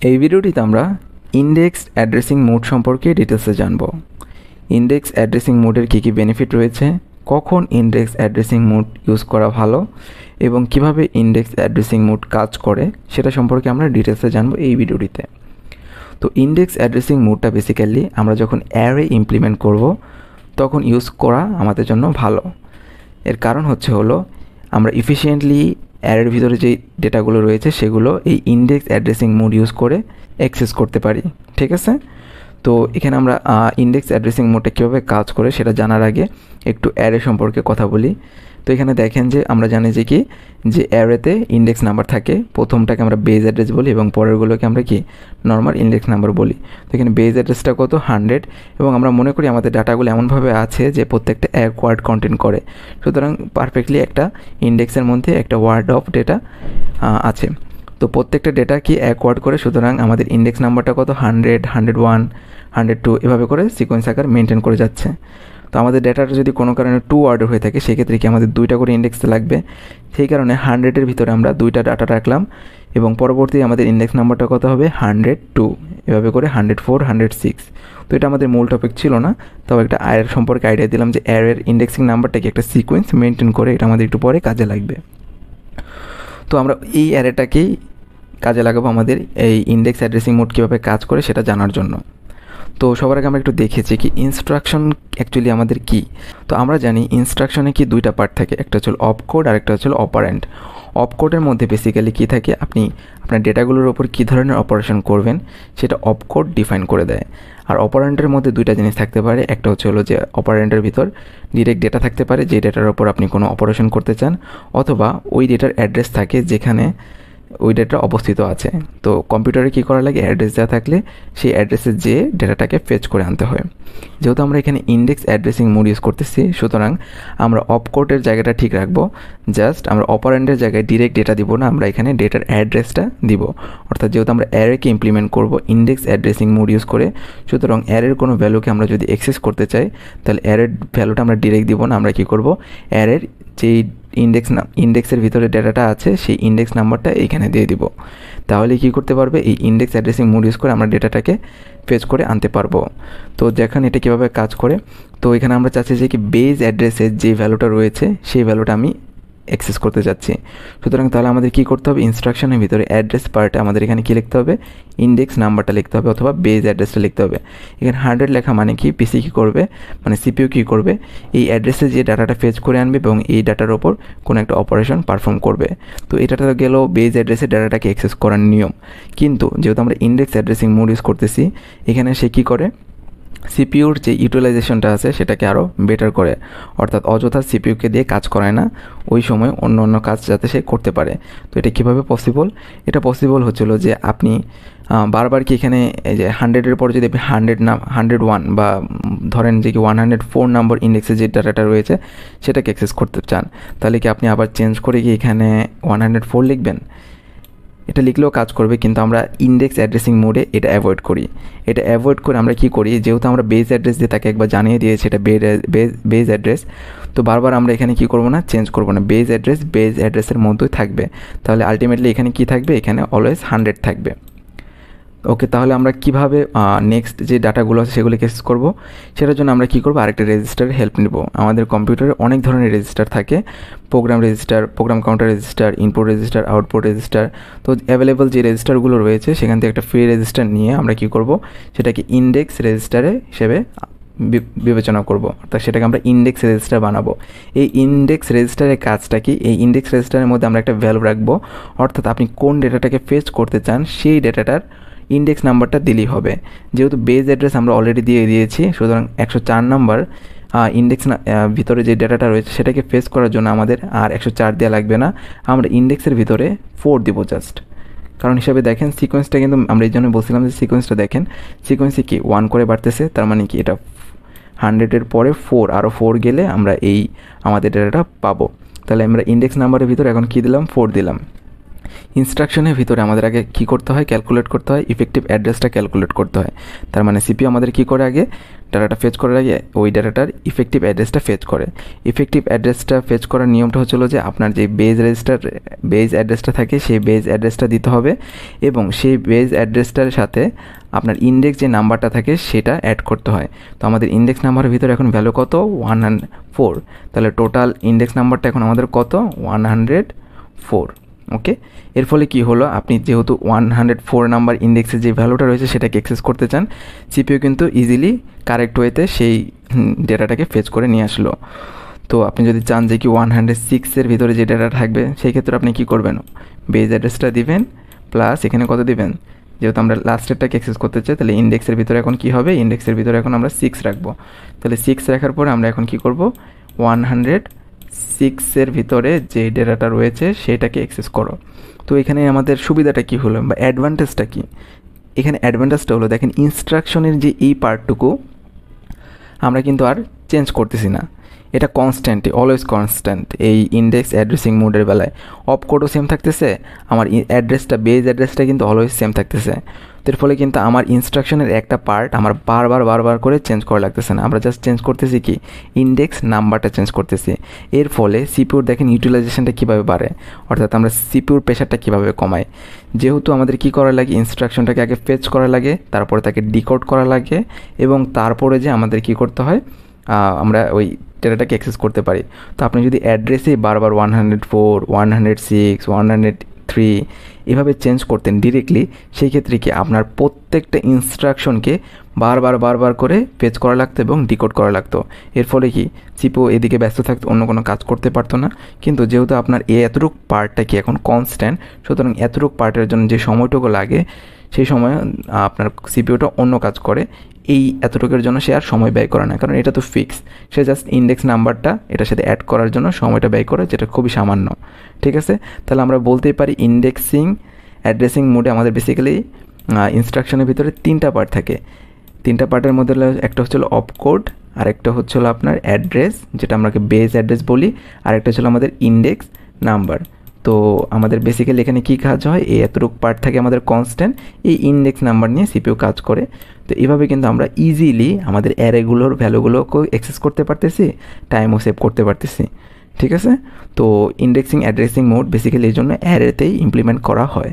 এই ভিডিওটিতে আমরা ইন্ডেক্স অ্যাড্রেসিং মোড সম্পর্কে ডিটেলসে জানব। ইন্ডেক্স অ্যাড্রেসিং মোডের কী কী বেনিফিট রয়েছে, কখন ইন্ডেক্স অ্যাড্রেসিং মোড ইউজ করা ভালো এবং কিভাবে ইন্ডেক্স অ্যাড্রেসিং মোড কাজ করে সেটা সম্পর্কে আমরা ডিটেলসে জানবো এই ভিডিওটিতে। তো ইন্ডেক্স অ্যাড্রেসিং মোডটা বেসিক্যালি আমরা যখন অ্যারে ইমপ্লিমেন্ট করব তখন ইউজ করা আমাদের জন্য ভালো। এর কারণ হলো আমরা এফিশিয়েন্টলি অ্যারের ভিতরে যে ডেটাগুলো রয়েছে সেগুলো এই ইন্ডেক্স অ্যাড্রেসিং মোড ইউজ করে অ্যাক্সেস করতে পারি। ঠিক আছে, তো এখানে আমরা ইন্ডেক্স অ্যাড্রেসিং মোডটা কীভাবে কাজ করে সেটা জানার আগে একটু অ্যারে সম্পর্কে কথা বলি। তো এখানে দেখেন যে আমরা জানি যে অ্যারেতে ইন্ডেক্স নাম্বার থাকে, প্রথমটাকে আমরা বেজ অ্যাড্রেস বলি এবং পরেরগুলোকে আমরা নর্মাল ইন্ডেক্স নাম্বার বলি। তো এখানে বেজ অ্যাড্রেসটা কত 100 এবং আমরা মনে করি আমাদের ডাটাগুলো এমনভাবে আছে যে প্রত্যেকটা এক ওয়ার্ড কন্টেন্ট করে, সুতরাং পারফেক্টলি একটা ইন্ডেক্সের মধ্যে একটা ওয়ার্ড অফ ডেটা আছে। তো প্রত্যেকটা ডেটা এক ওয়ার্ড করে, সুতরাং আমাদের ইন্ডেক্স নাম্বারটা কত 100, 101, 102 এভাবে করে সিকোয়েন্স আকার মেনটেন করে যাচ্ছে। তো আমাদের ডেটাটা যদি কোনো কারণে 2 ওয়ার্ডের হয়ে থাকে সেক্ষেত্রে আমাদের 2টা করে ইন্ডেক্স লাগবে। সেই কারণে 100-এর ভিতরে আমরা 2টা ডাটা রাখলাম এবং পরবর্তী আমাদের ইন্ডেক্স নাম্বারটা কত হবে 102, এভাবে করে 104, 106। তো এটা আমাদের মূল টপিক ছিল না, তবে একটা অ্যারের সম্পর্কে আইডিয়া দিলাম যে অ্যারের ইন্ডেক্সিং নাম্বারটাকে একটা সিকোয়েন্স মেনটেন করে, এটা আমাদের একটু পরে কাজে লাগবে। তো আমরা এই অ্যারেটাকেই কাজে লাগাবো আমাদের এই ইন্ডেক্স অ্যাড্রেসিং মোড কীভাবে কাজ করে সেটা জানার জন্য। তো সবার আগে আমরা একটু দেখেছি ইনস্ট্রাকশন অ্যাকচুয়ালি আমাদের কি। তো আমরা জানি ইনস্ট্রাকশনে 2টা পার্ট থাকে, একটা হচ্ছে অপকোড আর একটা হচ্ছে অপারেন্ট। অপকোডের মধ্যে বেসিক্যালি কী থাকে, আপনি আপনার ডেটাগুলোর ওপর কী ধরনের অপারেশন করবেন সেটা অপকোড ডিফাইন করে দেয়। আর অপারেন্টের মধ্যে 2টা জিনিস থাকতে পারে, একটা হলো যে অপারেন্টের ভিতর ডিরেক্ট ডেটা থাকতে পারে যে ডেটার ওপর আপনি কোনো অপারেশন করতে চান, অথবা ওই ডেটার অ্যাড্রেস থাকে যেখানে ওই ডেটা অবস্থিত আছে। তো কম্পিউটারে কী করা লাগে, অ্যাড্রেস দেওয়া থাকলে সেই অ্যাড্রেসে যে ডেটাটাকে ফেচ করে আনতে হয়। যেহেতু আমরা এখানে ইন্ডেক্স অ্যাড্রেসিং মোড ইউজ করতেছি, সুতরাং আমরা অপকোডের জায়গাটা ঠিক রাখবো। জাস্ট আমরা অপারেন্টের জায়গায় ডিরেক্ট ডেটা দিব না, আমরা এখানে ডেটার অ্যাড্রেসটা দিব। অর্থাৎ যেহেতু আমরা অ্যারেকে ইমপ্লিমেন্ট করব ইন্ডেক্স অ্যাড্রেসিং মোড ইউজ করে, সুতরাং অ্যারের কোনো ভ্যালুকে আমরা যদি অ্যাক্সেস করতে চাই তাহলে অ্যারের ভ্যালুটা আমরা ডিরেক্ট দিব না, আমরা কী করব, অ্যারের যেই ইন্ডেক্সের ভিতরে ডেটাটা আছে সেই ইন্ডেক্স নাম্বারটা এইখানে দিয়ে দিব। তাহলে কী করতে পারবে, এই ইন্ডেক্স অ্যাড্রেসিং মোড ইউজ করে আমরা ডেটাটাকে ফেচ করে আনতে পারবো। তো দেখেন এটা কীভাবে কাজ করে। তো এখানে আমরা চাচ্ছি যে বেজ অ্যাড্রেসের যে ভ্যালুটা রয়েছে সেই ভ্যালুটা আমি অ্যাক্সেস করতে যাচ্ছি। সুতরাং তাহলে আমাদের কী করতে হবে, ইনস্ট্রাকশনের ভিতরে অ্যাড্রেস পার্টে আমাদের এখানে কী লিখতে হবে, ইন্ডেক্স নাম্বারটা লিখতে হবে অথবা বেজ অ্যাড্রেসটা লিখতে হবে। এখানে 100 লেখা মানে কি, পিসি কী করবে, মানে সিপিইউ কী করবে, এই অ্যাড্রেসে যে ডাটাটা ফেচ করে আনবে এবং এই ডাটার ওপর কোনো একটা অপারেশন পারফর্ম করবে। তো এটাটা গেল বেজ অ্যাড্রেসে ডাটাটাকে অ্যাক্সেস করার নিয়ম। কিন্তু যেহেতু আমরা ইন্ডেক্স অ্যাড্রেসিং মোড ইউজ করতেছি, এখানে সে কী করে, সিপিইউর যে ইউটিলাইজেশনটা আছে সেটাকে আরও বেটার করে, অর্থাৎ অযথা সিপিইউকে দিয়ে কাজ করায় না, ওই সময় অন্য কাজ যাতে সে করতে পারে। তো এটা কীভাবে পসিবল, এটা পসিবল হচ্ছিলো যে আপনি বারবার এখানে এই যে 100-এর পর যদি আপনি 101 বা ধরেন যে 104 নম্বর ইন্ডেক্সে যে ডাটাটা রয়েছে সেটাকে অ্যাক্সেস করতে চান, তাহলে আপনি আবার চেঞ্জ করে এখানে 104 লিখবেন। এটা লিখলেও কাজ করবে, কিন্তু আমরা ইন্ডেক্স অ্যাড্রেসিং মোডে এটা অ্যাভয়েড করি। এটা অ্যাভয়েড করে আমরা কী করি, যেহেতু আমরা বেজ অ্যাড্রেস দিয়ে তাকে একবার জানিয়ে দিয়েছি এটা বেজ অ্যাড্রেস, তো বারবার আমরা এখানে কী করবো না, চেঞ্জ করবো না, বেজ অ্যাড্রেসের মধ্যেই থাকবে। তাহলে আলটিমেটলি এখানে কী থাকবে, এখানে অলওয়েজ 100 থাকবে। ওকে, তাহলে আমরা কিভাবে নেক্সট যে ডাটাগুলো আছে সেগুলোকে অ্যাক্সেস করব, সেটার জন্য আমরা কী করবো, আরেকটা রেজিস্টারের হেল্প নেব। আমাদের কম্পিউটারে অনেক ধরনের রেজিস্টার থাকে, program register, program counter register, input register, output register. তো অ্যাভেলেবল যে রেজিস্টারগুলো রয়েছে সেখান থেকে একটা ফ্রি রেজিস্টার নিয়ে আমরা কী করব, সেটাকে ইন্ডেক্স রেজিস্টারে হিসেবে বিবেচনা করব, অর্থাৎ সেটাকে আমরা ইন্ডেক্স রেজিস্টার বানাবো। এই ইন্ডেক্স রেজিস্টারের কাজটা কি, এই ইন্ডেক্স রেজিস্টারের মধ্যে আমরা একটা ভ্যালু রাখবো, অর্থাৎ আপনি কোন ডেটাটাকে ফেচ করতে চান সেই ডেটাটার ইন্ডেক্স নাম্বারটা দিলেই হবে। যেহেতু বেজ অ্যাড্রেস আমরা অলরেডি দিয়ে দিয়েছি, সুতরাং 104 নাম্বার ইন্ডেক্স ভিতরে যে ডেটাটা রয়েছে সেটাকে ফেস করার জন্য আমাদের আর 104 দেওয়া লাগবে না, আমরা ইন্ডেক্সের ভিতরে 4 দিব জাস্ট। কারণ হিসাবে দেখেন সিকোয়েন্সটা কিন্তু আমরা এই জন্য বলছিলাম যে সিকোয়েন্সটা দেখেন, সিকোয়েন্সে কি 1 করে বাড়তেছে, তার মানে কি এটা 100-এর পরে 4 আরও 4 গেলে আমরা এই আমাদের ডেটাটা পাবো। তাহলে আমরা ইন্ডেক্স নাম্বারের ভিতরে এখন কী দিলাম, 4 দিলাম। ইনস্ট্রাকশনের ভিতরে আমাদের আগে কী করতে হয়, ক্যালকুলেট করতে হয়, ইফেক্টিভ অ্যাড্রেসটা ক্যালকুলেট করতে হয়। তার মানে সিপিইউ আমাদের কী করে আগে, ডাটাটা ফেচ করার আগে ওই ডাটাটার ইফেক্টিভ অ্যাড্রেসটা ফেচ করে। ইফেক্টিভ অ্যাড্রেসটা ফেচ করার নিয়মটা হচ্ছিলো যে আপনার যে বেজ অ্যাড্রেসটা থাকে সেই বেজ অ্যাড্রেসটা দিতে হবে, এবং সেই বেজ অ্যাড্রেসটার সাথে আপনার ইন্ডেক্স যে নাম্বারটা থাকে সেটা অ্যাড করতে হয়। তো আমাদের ইন্ডেক্স নাম্বারের ভিতরে এখন ভ্যালু কত, 104। তাহলে টোটাল ইন্ডেক্স নাম্বারটা এখন আমাদের কত, 104। ওকে, এর ফলে কি হলো, আপনি যেহেতু 104 নাম্বার ইন্ডেক্সে যে ভ্যালুটা রয়েছে সেটাকে অ্যাক্সেস করতে চান, সিপিইউ কিন্তু ইজিলি কারেক্ট ওয়েতে সেই ডেটাটাকে ফেচ করে নিয়ে আসলো। তো আপনি যদি চান যে কি 106-এর ভিতরে যে ডেটা থাকবে, সেই ক্ষেত্রে আপনি কি করবেন, বেজ অ্যাড্রেসটা দিবেন প্লাস এখানে কত দিবেন, যেহেতু আমরা লাস্টেরটাকে অ্যাক্সেস করতে চাই, তাহলে ইন্ডেক্সের ভিতরে এখন কি হবে, ইন্ডেক্সের ভিতরে এখন আমরা 6 রাখবো। তাহলে 6 রাখার পরে আমরা এখন কি করব, 106-এর ভিতরে যে ডেটাটা রয়েছে সেটাকে অ্যাক্সেস করো। তো এখানে আমাদের সুবিধাটা কি হলো বা অ্যাডভান্টেজটা কি, এখানে অ্যাডভান্টেজটা হলো দেখেন, ইনস্ট্রাকশনের যে এই পার্টটুকু আমরা কিন্তু আর চেঞ্জ করতেছি না, এটা কনস্ট্যান্ট, অলওয়েজ কনস্ট্যান্ট। এই ইন্ডেক্স অ্যাড্রেসিং মোডের বেলায় অপকোডও সেম থাকতেছে, আমার অ্যাড্রেসটা বেজ অ্যাড্রেসটা কিন্তু অলওয়েজ সেম থাকতেছে। তো এর ফলে কিন্তু আমার ইনস্ট্রাকশনের একটা পার্ট আমার বারবার করে চেঞ্জ করা লাগতেছে না, আমরা জাস্ট চেঞ্জ করতেছি কি, ইন্ডেক্স নাম্বারটা চেঞ্জ করতেছি। এর ফলে সিপিইউর দেখেন ইউটিলাইজেশনটা কীভাবে বাড়ে, অর্থাৎ আমরা সিপিইউর প্রেশারটা কীভাবে কমাই। যেহেতু আমাদের কী করা লাগে, ইনস্ট্রাকশনটাকে আগে ফেচ করা লাগে, তারপরে তাকে ডিকোড করা লাগে, এবং তারপরে যে আমাদের কী করতে হয়, আমরা ওই ডেটাটাকে অ্যাক্সেস করতে পারি। তো আপনি যদি অ্যাড্রেসে বারবার 104, 106, 103 এভাবে চেঞ্জ করতেন ডিরেক্টলি, সেই ক্ষেত্রে কি আপনার প্রত্যেকটা ইনস্ট্রাকশনকে বারবার করে ফেচ করা লাগতো এবং ডিকোড করা লাগতো। এর ফলে কি সিপিইউ এদিকে ব্যস্ত থাকতো, অন্য কোনো কাজ করতে পারতো না। কিন্তু যেহেতু আপনার এতটুকু পার্টটা কি এখন কনস্ট্যান্ট, সুতরাং এতটুকু পার্টের জন্য যে সময়টুকু লাগে সেই সময় আপনার সিপিইউটা অন্য কাজ করে, এই এতটুকুর জন্য সে আর সময় ব্যয় করে না, কারণ এটা তো ফিক্স। সে জাস্ট ইন্ডেক্স নাম্বারটা এটার সাথে অ্যাড করার জন্য সময়টা ব্যয় করে, যেটা খুবই সামান্য। ঠিক আছে, তাহলে আমরা বলতেই পারি ইন্ডেক্সিং অ্যাড্রেসিং মোডে আমাদের বেসিক্যালি ইনস্ট্রাকশনের ভিতরে 3টা পার্ট থাকে। 3টা পার্টের মধ্যে একটা হচ্ছিল অপকোড, আরেকটা হচ্ছিল আপনার অ্যাড্রেস, যেটা আমরা বেস অ্যাড্রেস বলি, আরেকটা ছিল আমাদের ইন্ডেক্স নাম্বার। তো আমাদের বেসিক্যালি এখানে কী কাজ হয়, এই এতটুকু পার্ট থাকে আমাদের কনস্ট্যান্ট, এই ইন্ডেক্স নাম্বার নিয়ে সিপিইউ কাজ করে। তো এভাবে কিন্তু আমরা ইজিলি আমাদের অ্যারেগুলোর ভ্যালুগুলোকে অ্যাক্সেস করতে পারতেছি, টাইমও সেভ করতে পারতেছি। ঠিক আছে, তো ইন্ডেক্সিং অ্যাড্রেসিং মোড বেসিক্যালি এই জন্য অ্যারেতেই ইমপ্লিমেন্ট করা হয়।